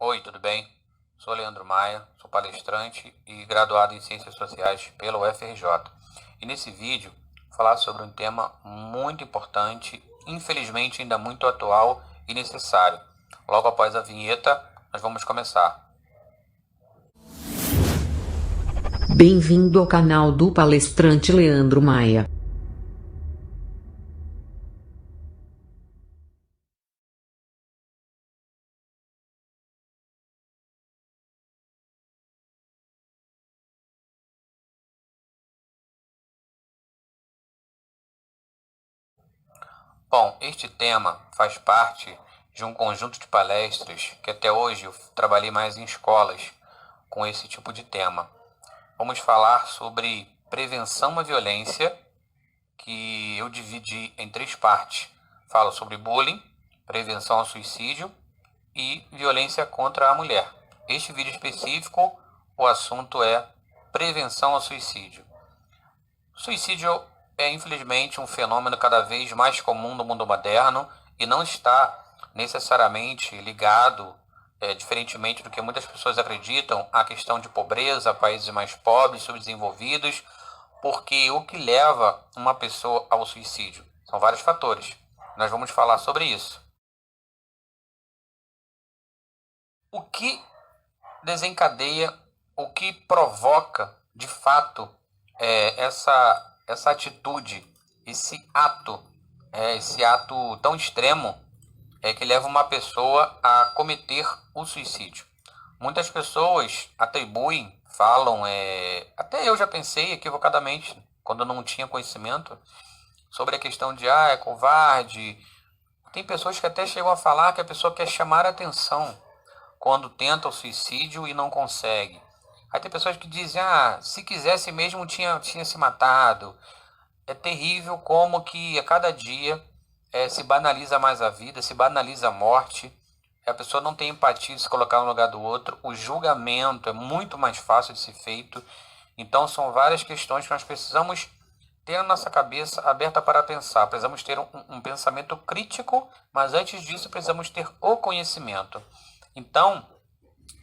Oi, tudo bem? Sou Leandro Maia, sou palestrante e graduado em Ciências Sociais pela UFRJ. E nesse vídeo, vou falar sobre um tema muito importante, infelizmente ainda muito atual e necessário. Logo após a vinheta, nós vamos começar. Bem-vindo ao canal do palestrante Leandro Maia. Bom, este tema faz parte de um conjunto de palestras que até hoje eu trabalhei mais em escolas com esse tipo de tema. Vamos falar sobre prevenção à violência, que eu dividi em três partes. Falo sobre bullying, prevenção ao suicídio e violência contra a mulher. Este vídeo específico, o assunto é prevenção ao suicídio. Suicídio é infelizmente um fenômeno cada vez mais comum no mundo moderno e não está necessariamente ligado, diferentemente do que muitas pessoas acreditam, à questão de pobreza, países mais pobres, subdesenvolvidos, porque o que leva uma pessoa ao suicídio são vários fatores. Nós vamos falar sobre isso. O que desencadeia, o que provoca, de fato, essa atitude, esse ato tão extremo, que leva uma pessoa a cometer o suicídio. Muitas pessoas atribuem, falam, até eu já pensei equivocadamente, quando eu não tinha conhecimento, sobre a questão de, é covarde. Tem pessoas que até chegam a falar que a pessoa quer chamar a atenção quando tenta o suicídio e não consegue. Aí tem pessoas que dizem, se quisesse mesmo tinha se matado. É terrível como que a cada dia se banaliza mais a vida, se banaliza a morte. A pessoa não tem empatia de se colocar no lugar do outro. O julgamento é muito mais fácil de ser feito. Então são várias questões que nós precisamos ter a nossa cabeça aberta para pensar. Precisamos ter um pensamento crítico, mas antes disso precisamos ter o conhecimento. Então,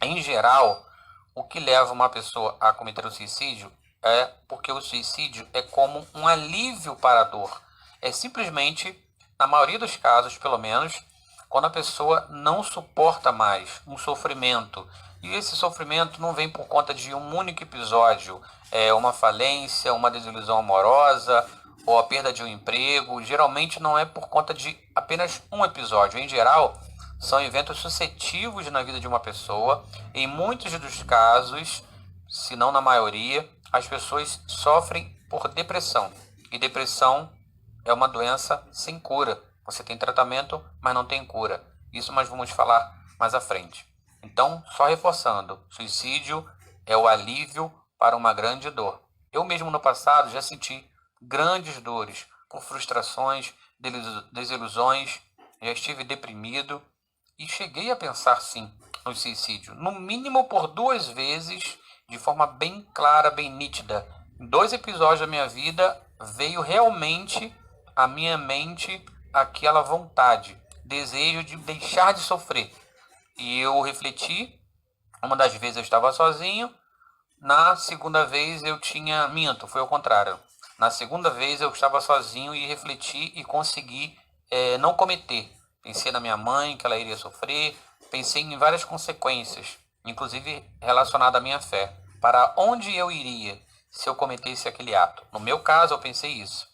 em geral, o que leva uma pessoa a cometer o suicídio é porque o suicídio é como um alívio para a dor. É simplesmente, na maioria dos casos, pelo menos, quando a pessoa não suporta mais um sofrimento. E esse sofrimento não vem por conta de um único episódio, uma falência, uma desilusão amorosa ou a perda de um emprego. Geralmente não é por conta de apenas um episódio. Em geral, são eventos sucessivos na vida de uma pessoa. Em muitos dos casos, se não na maioria, as pessoas sofrem por depressão. E depressão é uma doença sem cura. Você tem tratamento, mas não tem cura. Isso nós vamos falar mais à frente. Então, só reforçando, suicídio é o alívio para uma grande dor. Eu mesmo no passado já senti grandes dores por frustrações, desilusões, já estive deprimido e cheguei a pensar sim no suicídio, no mínimo por 2 vezes, de forma bem clara, bem nítida. Em 2 episódios da minha vida veio realmente à minha mente aquela vontade, desejo de deixar de sofrer. E eu refleti, uma das vezes eu estava sozinho, na segunda vez eu foi ao contrário. Na segunda vez eu estava sozinho e refleti e consegui não cometer. Pensei na minha mãe, que ela iria sofrer, pensei em várias consequências, inclusive relacionadas à minha fé. Para onde eu iria se eu cometesse aquele ato? No meu caso, eu pensei isso.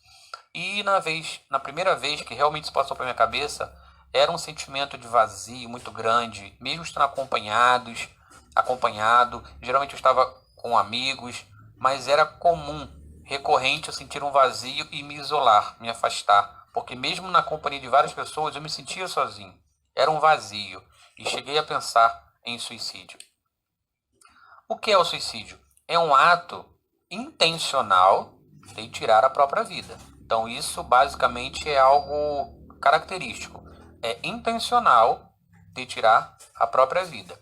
E na primeira vez que realmente isso passou pela minha cabeça, era um sentimento de vazio muito grande, mesmo estando acompanhado, geralmente eu estava com amigos, mas era comum, recorrente eu sentir um vazio e me isolar, me afastar, porque mesmo na companhia de várias pessoas eu me sentia sozinho, era um vazio, e cheguei a pensar em suicídio. O que é o suicídio? É um ato intencional de tirar a própria vida. Então isso basicamente é algo característico. É intencional de tirar a própria vida.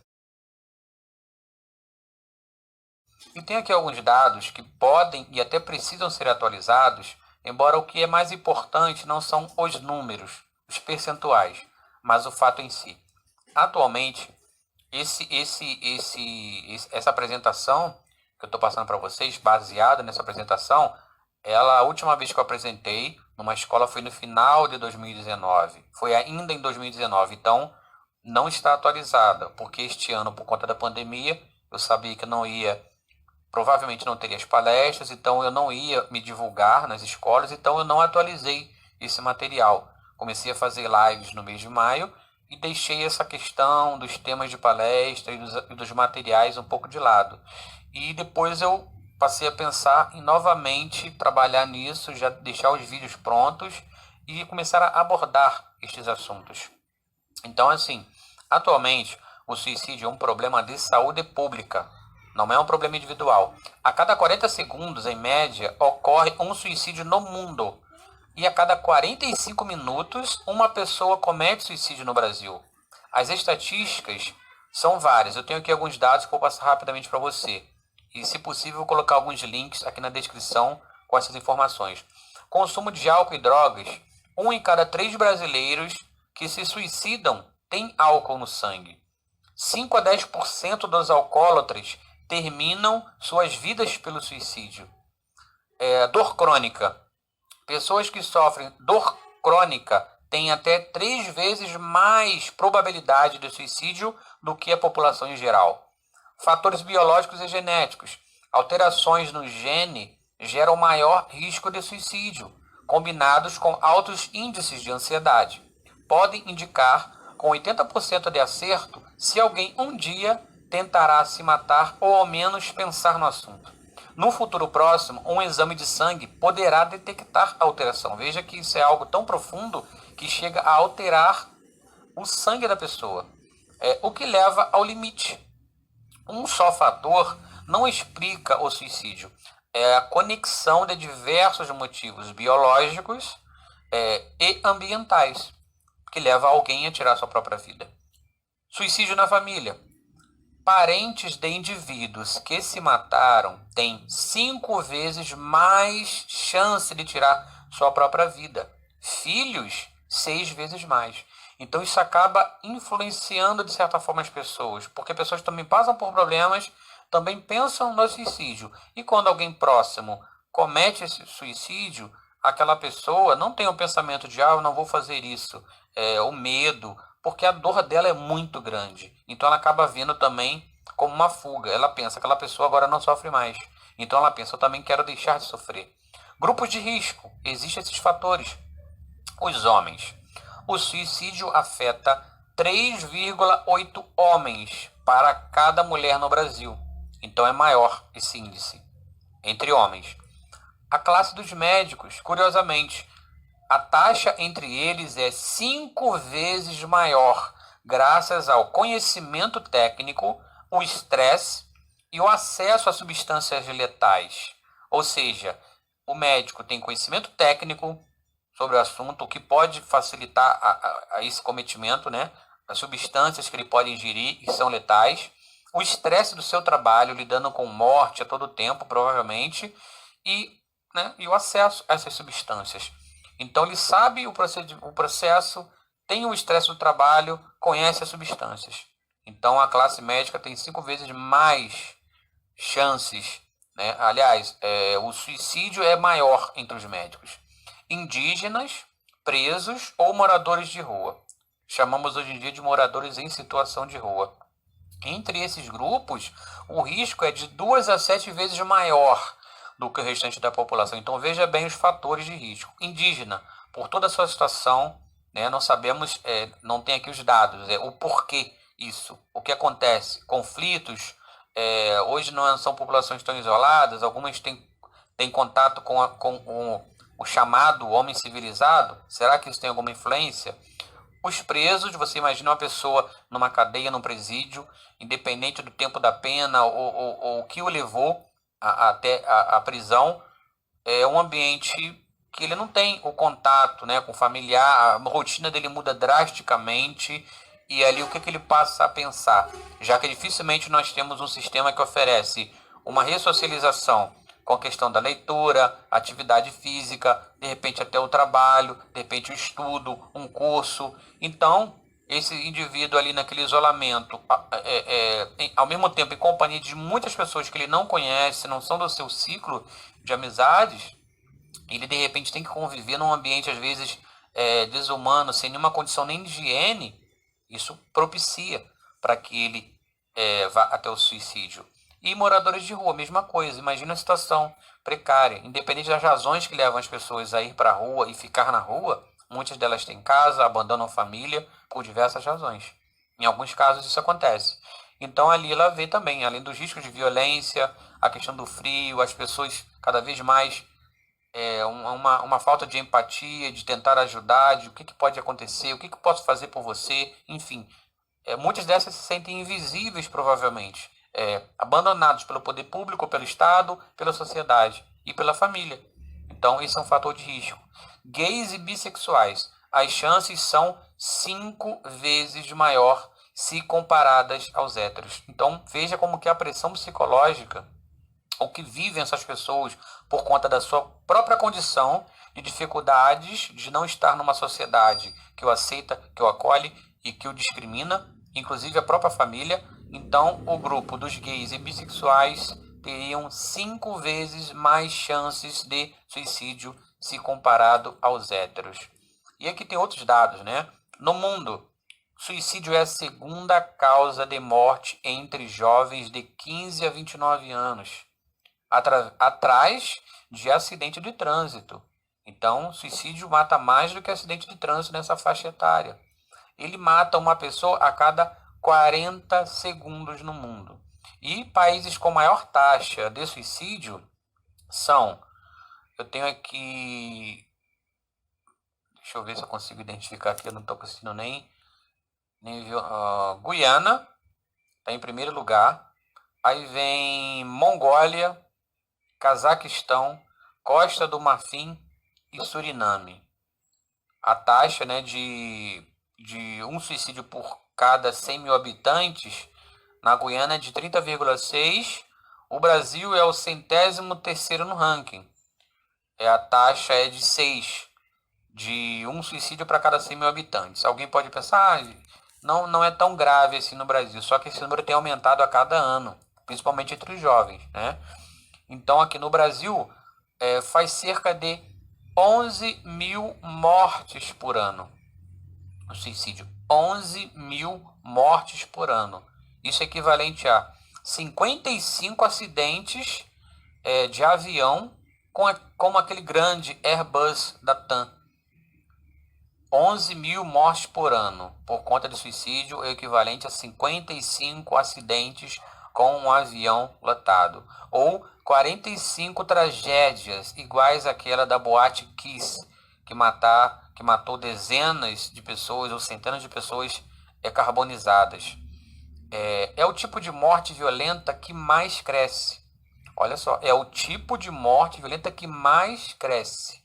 E tem aqui alguns dados que podem e até precisam ser atualizados, embora o que é mais importante não são os números, os percentuais, mas o fato em si. Atualmente, Essa apresentação que eu estou passando para vocês, baseada nessa apresentação, a última vez que eu apresentei numa escola foi no final de 2019. Foi ainda em 2019, então não está atualizada, porque este ano, por conta da pandemia, eu sabia que não ia, provavelmente não teria as palestras, então eu não ia me divulgar nas escolas, então eu não atualizei esse material. Comecei a fazer lives no mês de maio e deixei essa questão dos temas de palestra e dos materiais um pouco de lado. E depois eu passei a pensar em novamente trabalhar nisso, já deixar os vídeos prontos e começar a abordar estes assuntos. Então, assim, atualmente o suicídio é um problema de saúde pública, não é um problema individual. A cada 40 segundos, em média, ocorre um suicídio no mundo. E a cada 45 minutos, uma pessoa comete suicídio no Brasil. As estatísticas são várias. Eu tenho aqui alguns dados que vou passar rapidamente para você. E, se possível, vou colocar alguns links aqui na descrição com essas informações. Consumo de álcool e drogas. 1 em cada 3 brasileiros que se suicidam tem álcool no sangue. 5 a 10% dos alcoólatras terminam suas vidas pelo suicídio. Dor crônica. Pessoas que sofrem dor crônica têm até 3 vezes mais probabilidade de suicídio do que a população em geral. Fatores biológicos e genéticos. Alterações no gene geram maior risco de suicídio, combinados com altos índices de ansiedade. Podem indicar, com 80% de acerto, se alguém um dia tentará se matar ou ao menos pensar no assunto. No futuro próximo, um exame de sangue poderá detectar a alteração. Veja que isso é algo tão profundo que chega a alterar o sangue da pessoa. O que leva ao limite. Um só fator não explica o suicídio. É a conexão de diversos motivos biológicos e ambientais que leva alguém a tirar sua própria vida. Suicídio na família. Parentes de indivíduos que se mataram têm 5 vezes mais chance de tirar sua própria vida. Filhos, 6 vezes mais. Então isso acaba influenciando de certa forma as pessoas, porque pessoas também passam por problemas, também pensam no suicídio. E quando alguém próximo comete esse suicídio, aquela pessoa não tem o pensamento de eu não vou fazer isso, o medo, porque a dor dela é muito grande. Então ela acaba vendo também como uma fuga. Ela pensa que aquela pessoa agora não sofre mais. Então ela pensa, eu também quero deixar de sofrer. Grupos de risco. Existem esses fatores. Os homens. O suicídio afeta 3,8 homens para cada mulher no Brasil. Então é maior esse índice entre homens. A classe dos médicos, curiosamente, a taxa entre eles é 5 vezes maior, graças ao conhecimento técnico, o estresse e o acesso a substâncias letais. Ou seja, o médico tem conhecimento técnico sobre o assunto, o que pode facilitar a esse cometimento, né? As substâncias que ele pode ingerir e são letais. O estresse do seu trabalho, lidando com morte a todo tempo, provavelmente, e o acesso a essas substâncias. Então ele sabe o processo, tem o estresse do trabalho, conhece as substâncias. Então a classe médica tem 5 vezes mais chances, né? Aliás, o suicídio é maior entre os médicos. Indígenas, presos ou moradores de rua. Chamamos hoje em dia de moradores em situação de rua. Entre esses grupos, o risco é de 2 a 7 vezes maior do que o restante da população. Então veja bem os fatores de risco. Indígena, por toda a sua situação, né, não sabemos, não tem aqui os dados, o porquê isso, o que acontece, conflitos, hoje não são populações tão isoladas, algumas têm contato com o chamado homem civilizado, será que isso tem alguma influência? Os presos, você imagina uma pessoa numa cadeia, num presídio, independente do tempo da pena ou o que o levou até a prisão, é um ambiente que ele não tem o contato, né, com o familiar, a rotina dele muda drasticamente e ali o que ele passa a pensar, já que dificilmente nós temos um sistema que oferece uma ressocialização com a questão da leitura, atividade física, de repente até o trabalho, de repente o estudo, um curso. Então, esse indivíduo ali naquele isolamento, ao mesmo tempo em companhia de muitas pessoas que ele não conhece, não são do seu ciclo de amizades, ele de repente tem que conviver num ambiente às vezes desumano, sem nenhuma condição nem de higiene, isso propicia para que ele vá até o suicídio. E moradores de rua, mesma coisa. Imagina a situação precária. Independente das razões que levam as pessoas a ir para a rua e ficar na rua, muitas delas têm casa, abandonam família por diversas razões. Em alguns casos isso acontece. Então ali ela vê também, além dos riscos de violência, a questão do frio, as pessoas cada vez mais uma falta de empatia, de tentar ajudar, de o que pode acontecer, o que posso fazer por você, enfim. Muitas dessas se sentem invisíveis, provavelmente, abandonados pelo poder público, pelo Estado, pela sociedade e pela família. Então, esse é um fator de risco. Gays e bissexuais, as chances são 5 vezes maior se comparadas aos héteros. Então, veja como que a pressão psicológica, o que vivem essas pessoas por conta da sua própria condição de dificuldades de não estar numa sociedade que o aceita, que o acolhe e que o discrimina, inclusive a própria família. Então, o grupo dos gays e bissexuais teriam 5 vezes mais chances de suicídio se comparado aos héteros. E aqui tem outros dados, né? No mundo, suicídio é a segunda causa de morte entre jovens de 15 a 29 anos, atrás de acidente de trânsito. Então, suicídio mata mais do que acidente de trânsito nessa faixa etária. Ele mata uma pessoa a cada 40 segundos no mundo. E países com maior taxa de suicídio são, eu tenho aqui, deixa eu ver se eu consigo identificar aqui, eu não estou conseguindo nem Guiana, está em primeiro lugar. Aí vem Mongólia, Cazaquistão, Costa do Marfim e Suriname. A taxa, né, de um suicídio por cada 100 mil habitantes na Guiana é de 30,6. O Brasil é o 113º no ranking. A taxa é de 6, de um suicídio para cada 100 mil habitantes. Alguém pode pensar, não é tão grave assim no Brasil, só que esse número tem aumentado a cada ano, principalmente entre os jovens, né? Então, aqui no Brasil, faz cerca de 11 mil mortes por ano. O suicídio, 11 mil mortes por ano. Isso é equivalente a 55 acidentes de avião, como aquele grande Airbus da TAM. 11 mil mortes por ano por conta de suicídio é equivalente a 55 acidentes com um avião lotado. Ou 45 tragédias iguais àquela da Boate Kiss, que matou dezenas de pessoas ou centenas de pessoas carbonizadas. É o tipo de morte violenta que mais cresce. Olha só, é o tipo de morte violenta que mais cresce.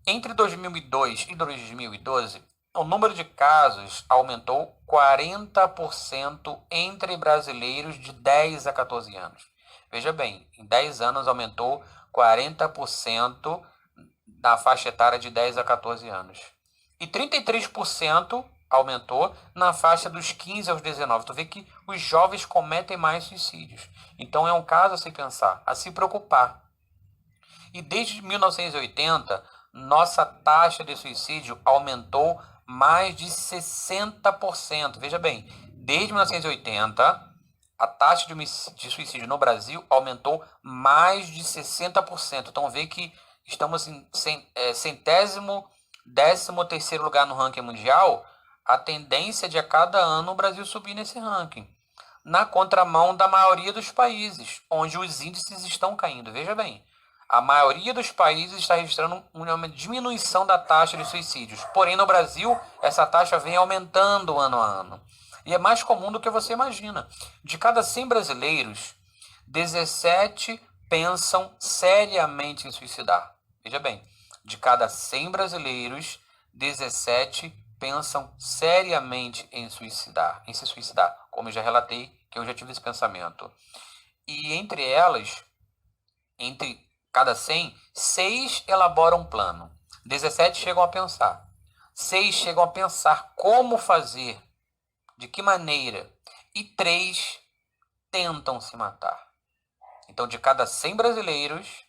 Entre 2002 e 2012, o número de casos aumentou 40% entre brasileiros de 10 a 14 anos. Veja bem, em 10 anos aumentou 40% na faixa etária de 10 a 14 anos. E 33% aumentou na faixa dos 15 aos 19. Tu vê que os jovens cometem mais suicídios. Então é um caso a se pensar, a se preocupar. E desde 1980, nossa taxa de suicídio aumentou mais de 60%. Veja bem, desde 1980, a taxa de suicídio no Brasil aumentou mais de 60%. Então vê que estamos em 13º lugar no ranking mundial. A tendência de a cada ano o Brasil subir nesse ranking, na contramão da maioria dos países, onde os índices estão caindo. Veja bem, a maioria dos países está registrando uma diminuição da taxa de suicídios. Porém, no Brasil, essa taxa vem aumentando ano a ano. E é mais comum do que você imagina. De cada 100 brasileiros, 17 pensam seriamente em suicidar. Veja bem, de cada 100 brasileiros, 17 pensam seriamente em se suicidar, como eu já relatei, que eu já tive esse pensamento. E entre elas, entre cada 100, 6 elaboram um plano, 17 chegam a pensar. 6 chegam a pensar como fazer, de que maneira, e 3 tentam se matar. Então, de cada 100 brasileiros,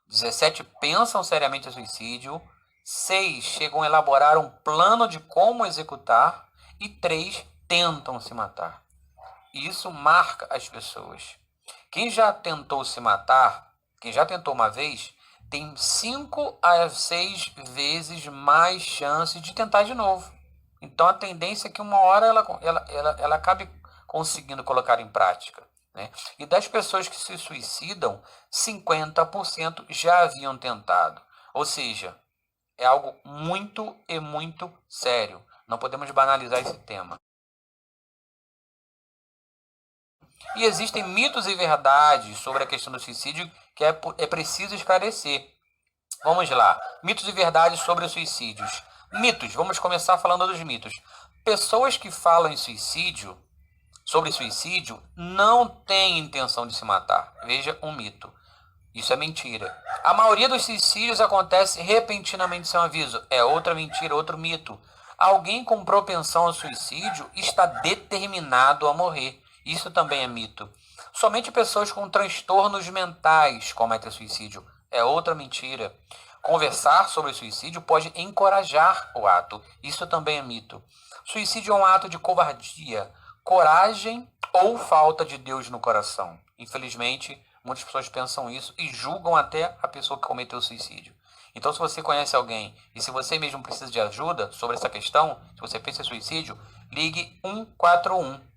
17 pensam seriamente em suicídio, 6 chegam a elaborar um plano de como executar e 3 tentam se matar. Isso marca as pessoas. Quem já tentou se matar, quem já tentou uma vez, tem 5 a 6 vezes mais chance de tentar de novo. Então a tendência é que uma hora ela acabe conseguindo colocar em prática, né? E das pessoas que se suicidam, 50% já haviam tentado. Ou seja, é algo muito e muito sério. Não podemos banalizar esse tema. E existem mitos e verdades sobre a questão do suicídio que é preciso esclarecer. Vamos lá. Mitos e verdades sobre os suicídios. Mitos. Vamos começar falando dos mitos. Pessoas que falam em suicídio, sobre suicídio, não têm intenção de se matar. Veja um mito. Isso é mentira. A maioria dos suicídios acontece repentinamente sem aviso. É outra mentira, outro mito. Alguém com propensão ao suicídio está determinado a morrer. Isso também é mito. Somente pessoas com transtornos mentais cometem suicídio. É outra mentira. Conversar sobre suicídio pode encorajar o ato. Isso também é mito. Suicídio é um ato de covardia, coragem ou falta de Deus no coração. Infelizmente, muitas pessoas pensam isso e julgam até a pessoa que cometeu o suicídio. Então, se você conhece alguém e se você mesmo precisa de ajuda sobre essa questão, se você pensa em suicídio, ligue 141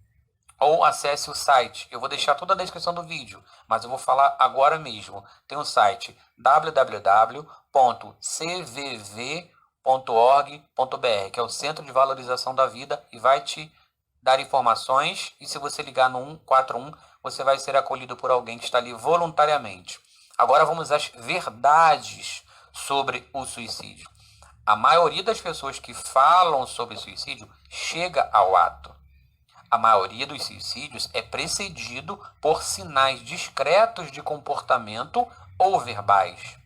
ou acesse o site. Eu vou deixar toda a descrição do vídeo, mas eu vou falar agora mesmo. Tem o site www.cvv.org.br, que é o Centro de Valorização da Vida, e vai te dar informações. E se você ligar no 141, você vai ser acolhido por alguém que está ali voluntariamente. Agora vamos às verdades sobre o suicídio. A maioria das pessoas que falam sobre suicídio chega ao ato. A maioria dos suicídios é precedido por sinais discretos de comportamento ou verbais.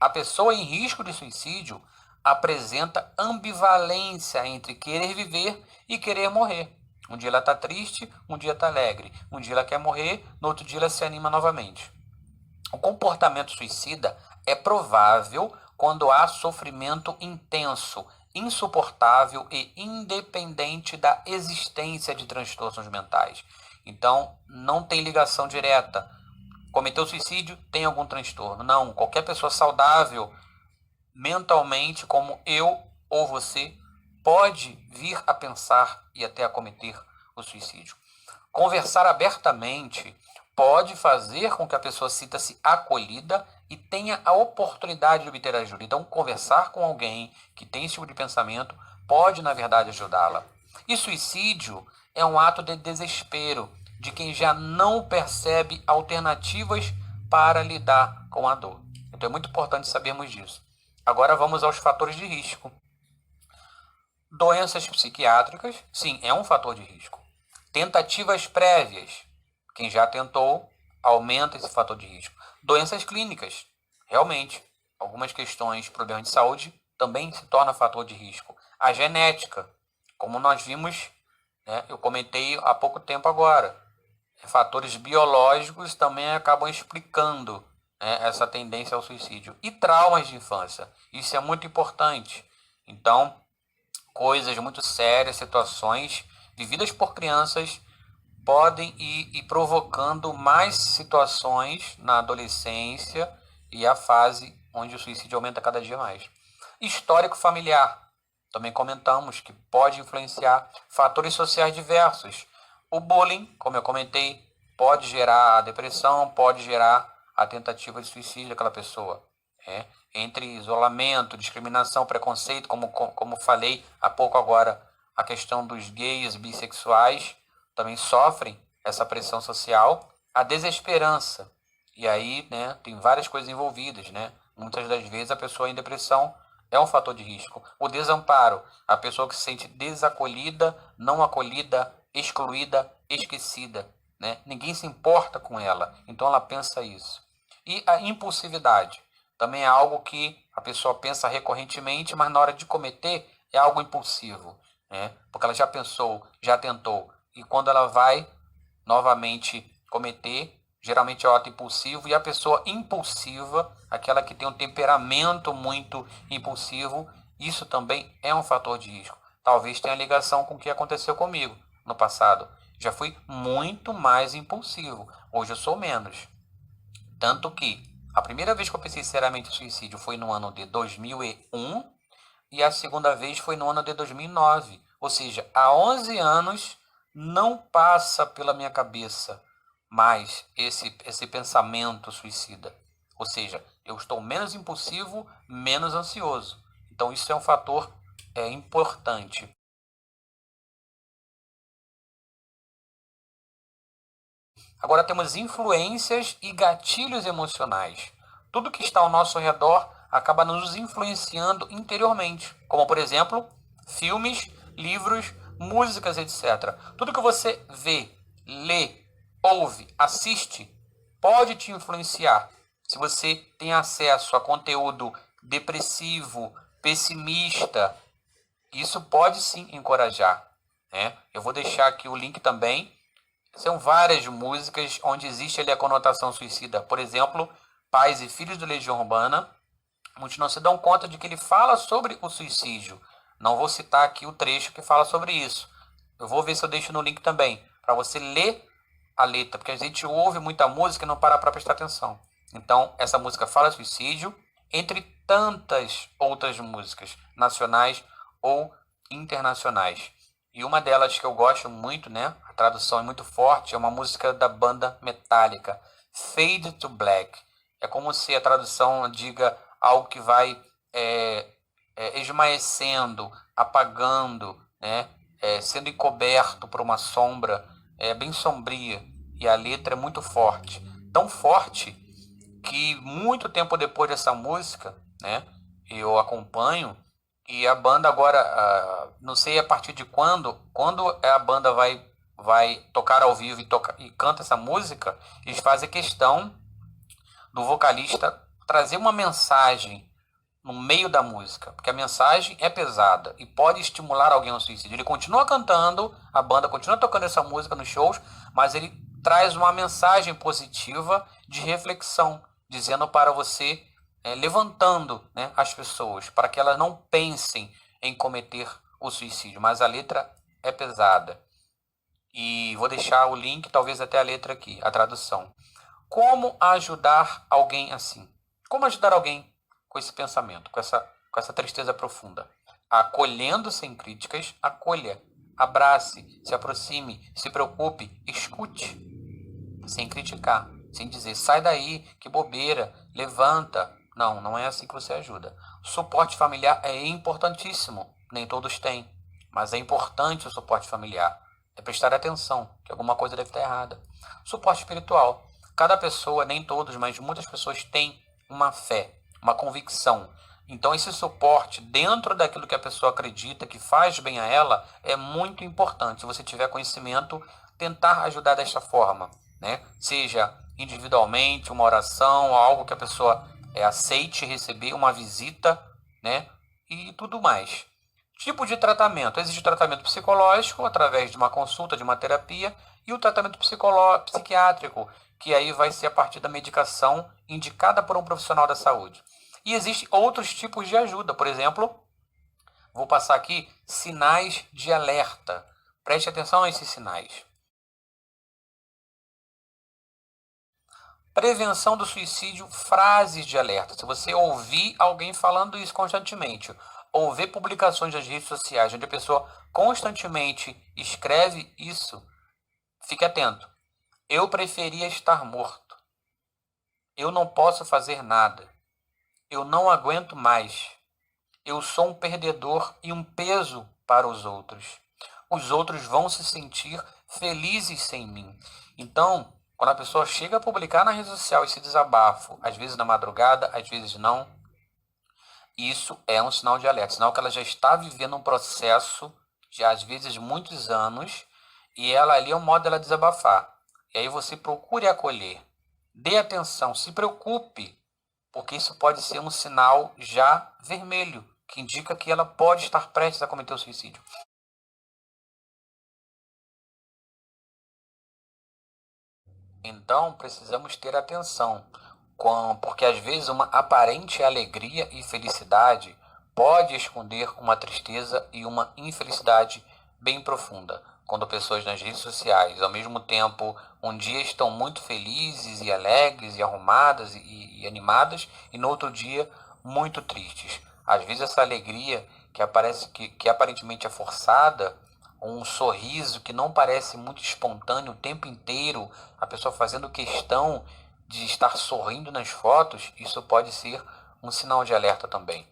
A pessoa em risco de suicídio apresenta ambivalência entre querer viver e querer morrer. Um dia ela está triste, um dia está alegre. Um dia ela quer morrer, no outro dia ela se anima novamente. O comportamento suicida é provável quando há sofrimento intenso, insuportável e independente da existência de transtornos mentais. Então, não tem ligação direta. Cometeu suicídio, tem algum transtorno. Não, qualquer pessoa saudável mentalmente, como eu ou você, pode vir a pensar e até a cometer o suicídio. Conversar abertamente pode fazer com que a pessoa sinta-se acolhida e tenha a oportunidade de obter ajuda. Então, conversar com alguém que tem esse tipo de pensamento pode, na verdade, ajudá-la. E suicídio é um ato de desespero de quem já não percebe alternativas para lidar com a dor. Então, é muito importante sabermos disso. Agora vamos aos fatores de risco. Doenças psiquiátricas, sim, é um fator de risco. Tentativas prévias. Quem já tentou, aumenta esse fator de risco. Doenças clínicas. Realmente, algumas questões, problemas de saúde, também se torna fator de risco. A genética, como nós vimos, né, eu comentei há pouco tempo agora. Fatores biológicos também acabam explicando, né, essa tendência ao suicídio. E traumas de infância. Isso é muito importante. Então, coisas muito sérias, situações vividas por crianças podem ir provocando mais situações na adolescência e a fase onde o suicídio aumenta cada dia mais. Histórico familiar. Também comentamos que pode influenciar fatores sociais diversos. O bullying, como eu comentei, pode gerar a depressão, pode gerar a tentativa de suicídio daquela pessoa. Entre isolamento, discriminação, preconceito, como falei há pouco agora, a questão dos gays, bissexuais, também sofrem essa pressão social. A desesperança. E aí, né, tem várias coisas envolvidas, né? Muitas das vezes a pessoa em depressão é um fator de risco. O desamparo. A pessoa que se sente desacolhida, não acolhida, excluída, esquecida, né? Ninguém se importa com ela. Então ela pensa isso. E a impulsividade. Também é algo que a pessoa pensa recorrentemente, mas na hora de cometer, é algo impulsivo, né? Porque ela já pensou, já tentou, e quando ela vai novamente cometer, geralmente é um ato impulsivo, e a pessoa impulsiva, aquela que tem um temperamento muito impulsivo, isso também é um fator de risco. Talvez tenha ligação com o que aconteceu comigo no passado. Já fui muito mais impulsivo, hoje eu sou menos. Tanto que a primeira vez que eu pensei seriamente em suicídio foi no ano de 2001 e a segunda vez foi no ano de 2009. Ou seja, há 11 anos não passa pela minha cabeça mais esse pensamento suicida. Ou seja, eu estou menos impulsivo, menos ansioso. Então isso é um fator importante. Agora temos influências e gatilhos emocionais. Tudo que está ao nosso redor acaba nos influenciando interiormente, como por exemplo, filmes, livros, músicas, etc. Tudo que você vê, lê, ouve, assiste, pode te influenciar. Se você tem acesso a conteúdo depressivo, pessimista, isso pode sim encorajar, né? Eu vou deixar aqui o link também. São várias músicas onde existe ali a conotação suicida. Por exemplo, Pais e Filhos do Legião Urbana. Muitos não se dão conta de que ele fala sobre o suicídio. Não vou citar aqui o trecho que fala sobre isso. Eu vou ver se eu deixo no link também, para você ler a letra, porque a gente ouve muita música e não para para prestar atenção. Então, essa música fala suicídio, entre tantas outras músicas, nacionais ou internacionais. E uma delas que eu gosto muito, né? A tradução é muito forte, é uma música da banda Metallica, Fade to Black. É como se a tradução diga algo que vai esmaecendo, apagando, né? Sendo encoberto por uma sombra bem sombria. E a letra é muito forte. Tão forte que muito tempo depois dessa música, né? Eu acompanho. E a banda agora, não sei a partir de quando a banda vai tocar ao vivo e canta essa música, eles fazem questão do vocalista trazer uma mensagem no meio da música, porque a mensagem é pesada e pode estimular alguém ao suicídio. Ele continua cantando, a banda continua tocando essa música nos shows, mas ele traz uma mensagem positiva de reflexão, dizendo para você, levantando, né, as pessoas, para que elas não pensem em cometer o suicídio. Mas a letra é pesada. E vou deixar o link, talvez até a letra aqui, a tradução. Como ajudar alguém assim? Como ajudar alguém com esse pensamento, com essa tristeza profunda? Acolhendo sem críticas, acolha, abrace, se aproxime, se preocupe, escute, sem criticar, sem dizer, sai daí, que bobeira, levanta. Não, não é assim que você ajuda. Suporte familiar é importantíssimo, nem todos têm, mas é importante o suporte familiar. É prestar atenção, que alguma coisa deve estar errada. Suporte espiritual. Cada pessoa, nem todos, mas muitas pessoas têm uma fé, uma convicção. Então esse suporte dentro daquilo que a pessoa acredita, que faz bem a ela, é muito importante. Se você tiver conhecimento, tentar ajudar desta forma, né? Seja individualmente, uma oração, algo que a pessoa aceite receber, uma visita, né? E tudo mais. Tipo de tratamento. Existe o tratamento psicológico, através de uma consulta, de uma terapia, e o tratamento psiquiátrico, que aí vai ser a partir da medicação indicada por um profissional da saúde. E existem outros tipos de ajuda. Por exemplo, vou passar aqui sinais de alerta. Preste atenção a esses sinais. Prevenção do suicídio, frases de alerta. Se você ouvir alguém falando isso constantemente, ou ver publicações nas redes sociais onde a pessoa constantemente escreve isso, fique atento. Eu preferia estar morto. Eu não posso fazer nada. Eu não aguento mais. Eu sou um perdedor e um peso para os outros. Os outros vão se sentir felizes sem mim. Então, quando a pessoa chega a publicar na rede social esse desabafo, às vezes na madrugada, às vezes não, isso é um sinal de alerta, sinal que ela já está vivendo um processo de, às vezes, muitos anos, e ela ali é um modo dela desabafar. E aí você procure acolher, dê atenção, se preocupe, porque isso pode ser um sinal já vermelho, que indica que ela pode estar prestes a cometer o suicídio. Então, precisamos ter atenção, porque às vezes uma aparente alegria e felicidade pode esconder uma tristeza e uma infelicidade bem profunda. Quando pessoas nas redes sociais, ao mesmo tempo, um dia estão muito felizes e alegres e arrumadas e animadas, e no outro dia muito tristes. Às vezes essa alegria que aparentemente é forçada, um sorriso que não parece muito espontâneo o tempo inteiro, a pessoa fazendo questão de estar sorrindo nas fotos, isso pode ser um sinal de alerta também.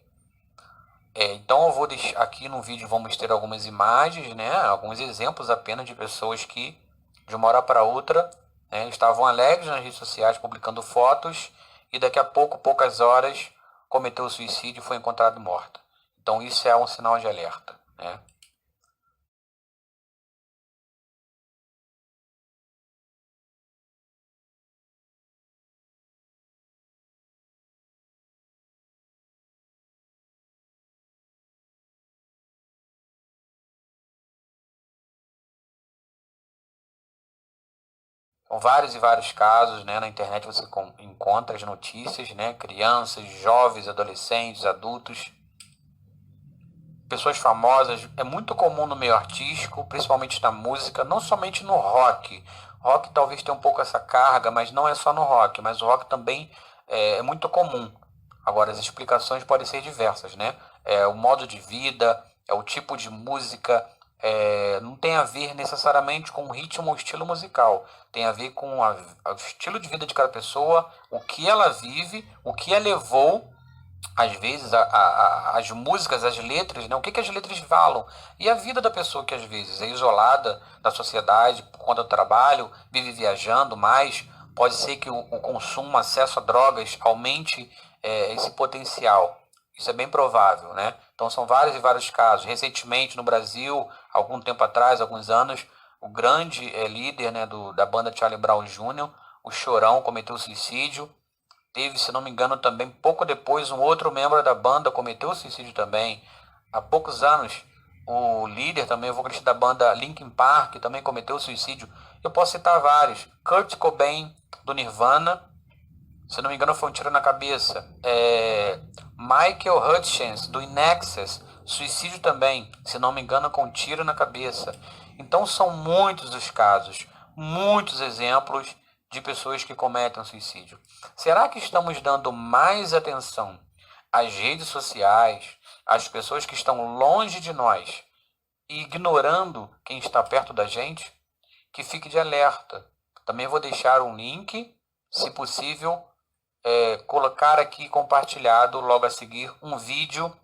Então eu vou deixar aqui no vídeo, vamos ter algumas imagens, né, alguns exemplos apenas de pessoas que de uma hora para outra, né, estavam alegres nas redes sociais publicando fotos e daqui a poucas horas, cometeu o suicídio e foi encontrado morta. Então isso é um sinal de alerta, né? São vários e vários casos, né? Na internet você encontra as notícias, né? Crianças, jovens, adolescentes, adultos, pessoas famosas. É muito comum no meio artístico, principalmente na música, não somente no rock. Rock talvez tenha um pouco essa carga, mas não é só no rock. Mas o rock também é muito comum. Agora, as explicações podem ser diversas, né? É o modo de vida, é o tipo de música, não tem a ver necessariamente com o ritmo ou estilo musical. Tem a ver com o estilo de vida de cada pessoa, o que ela vive, o que a levou, às vezes, as músicas, as letras, né? O que as letras falam. E a vida da pessoa que às vezes é isolada da sociedade por conta do trabalho, vive viajando mais. Pode ser que o consumo, o acesso a drogas aumente esse potencial. Isso é bem provável, né? Então são vários e vários casos. Recentemente no Brasil, algum tempo atrás, alguns anos, o grande líder, né, da banda Charlie Brown Jr., o Chorão, cometeu suicídio. Teve, se não me engano, também pouco depois um outro membro da banda cometeu suicídio também. Há poucos anos, o líder também, o vocalista da banda Linkin Park, também cometeu suicídio. Eu posso citar vários. Kurt Cobain, do Nirvana, se não me engano foi um tiro na cabeça. Michael Hutchence, do INXS, suicídio também, se não me engano com um tiro na cabeça. Então são muitos os casos, muitos exemplos de pessoas que cometem suicídio. Será que estamos dando mais atenção às redes sociais, às pessoas que estão longe de nós, e ignorando quem está perto da gente? Que fique de alerta. Também vou deixar um link, se possível, colocar aqui compartilhado logo a seguir um vídeo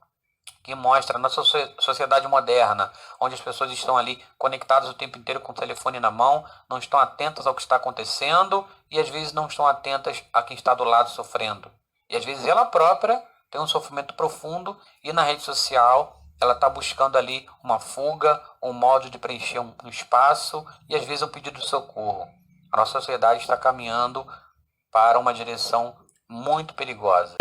que mostra a nossa sociedade moderna, onde as pessoas estão ali conectadas o tempo inteiro com o telefone na mão, não estão atentas ao que está acontecendo e às vezes não estão atentas a quem está do lado sofrendo. E às vezes ela própria tem um sofrimento profundo e na rede social ela está buscando ali uma fuga, um modo de preencher um espaço e às vezes um pedido de socorro. A nossa sociedade está caminhando para uma direção muito perigosa.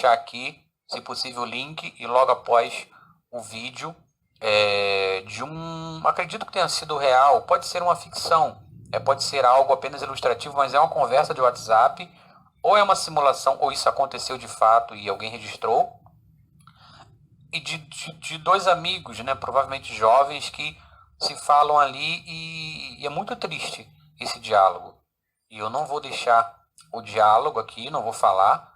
deixar aqui, se possível, o link e logo após o vídeo de acredito que tenha sido real, pode ser uma ficção, pode ser algo apenas ilustrativo, mas é uma conversa de WhatsApp, ou é uma simulação, ou isso aconteceu de fato e alguém registrou, e de dois amigos, né, provavelmente jovens, que se falam ali, e é muito triste esse diálogo. E eu não vou deixar o diálogo aqui, não vou falar,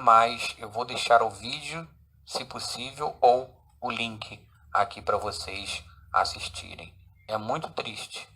mas eu vou deixar o vídeo, se possível, ou o link aqui para vocês assistirem. É muito triste.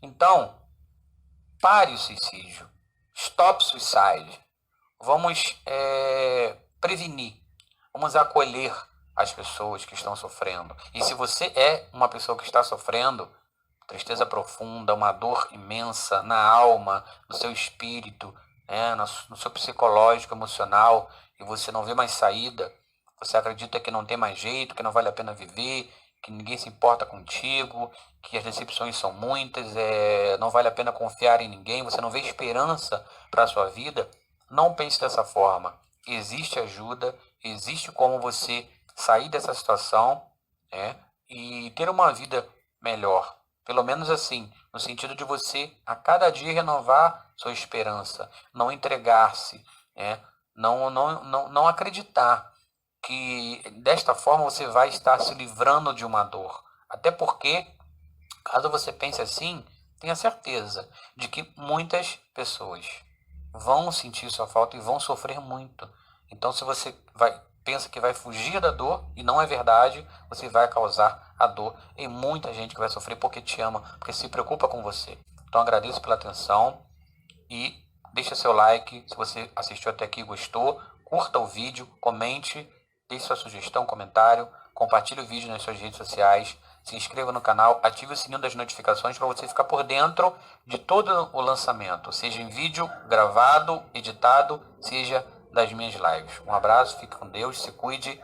Então, pare o suicídio. Stop suicide. Vamos prevenir. Vamos acolher as pessoas que estão sofrendo. E se você é uma pessoa que está sofrendo, tristeza profunda, uma dor imensa na alma, no seu espírito, no seu psicológico, emocional, e você não vê mais saída, você acredita que não tem mais jeito, que não vale a pena viver, que ninguém se importa contigo, que as decepções são muitas, não vale a pena confiar em ninguém, você não vê esperança para a sua vida, não pense dessa forma. Existe ajuda, existe como você sair dessa situação, e ter uma vida melhor. Pelo menos assim, no sentido de você a cada dia renovar sua esperança, não entregar-se, não acreditar que desta forma você vai estar se livrando de uma dor. Até porque, caso você pense assim, tenha certeza de que muitas pessoas vão sentir sua falta e vão sofrer muito. Então, se você pensa que vai fugir da dor e não é verdade, você vai causar a dor em muita gente que vai sofrer porque te ama, porque se preocupa com você. Então, agradeço pela atenção e deixa seu like se você assistiu até aqui e gostou. curta o vídeo, comente, deixe sua sugestão, comentário, compartilhe o vídeo nas suas redes sociais, se inscreva no canal, ative o sininho das notificações para você ficar por dentro de todo o lançamento, seja em vídeo, gravado, editado, seja das minhas lives. Um abraço, fique com Deus, se cuide.